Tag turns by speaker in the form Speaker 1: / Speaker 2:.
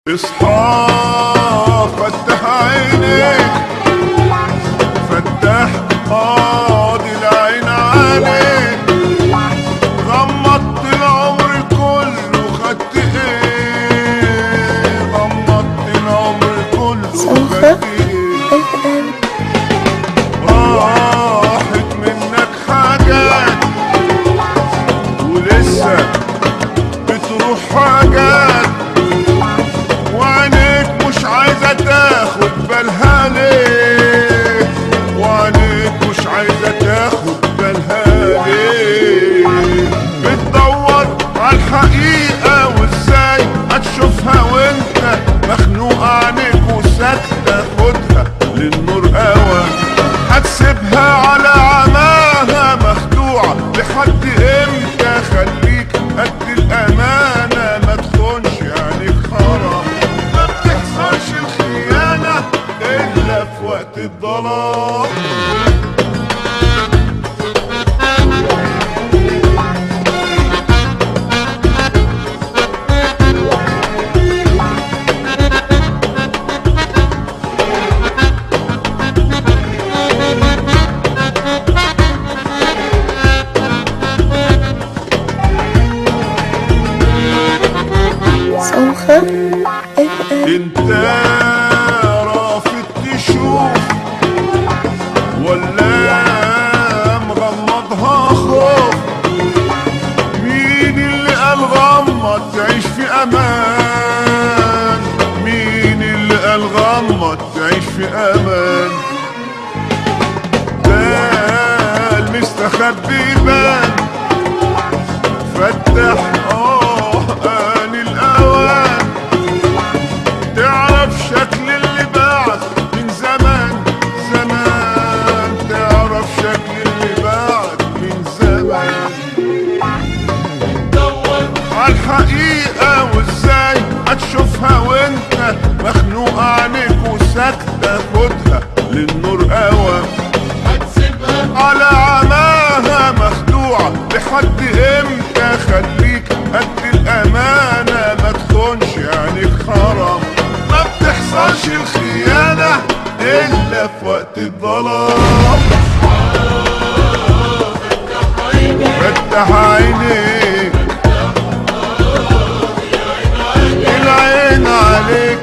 Speaker 1: اصحى فتح عينيك، فتح قاضي العين عليك. غمضت العمر كله خدت ايه؟ غمضت العمر كله خدت ايه؟ راحت منك حاجات ولسه بتروح حاجات، وعينيك مش عايزة تاخد بالها ليه؟ وعينيك مش عايزة تاخد بالها ليه؟ بتدور عالحقيقة وازاي هتشوفها وانت مخنوق عينيك وساكتة؟ خدها للنور قوى، هتسيبها على عماها مخدوعة لحد امتى؟ خليك قد الأمانة، ما تخونش عينيك حرام. ما بتحصلش الخيانة إلا في وقت الضلال. انت رافض تشوف ولا مغمضها خوف؟ مين اللي قال غمض تعيش في امان؟ مين اللي قال غمض تعيش في امان؟ ده المستخبي يبان، فتح آن الأوان. تعرف شكل اللي بعد من زمان زمان، تعرف شكل اللي بعد من زمان. دور عالحقيقة وازاي هتشوفها وانت مخنوق عينيك وساكتة؟ خدها للنور قوى، هتسيبها على عماها مخدوعة لحد امتى؟ خليك قد الأمانة، ما تخونش عينيك حرام. ما بتحصلش الخيانة إلا في وقت الظلام. فتح عينيك، العين عليك.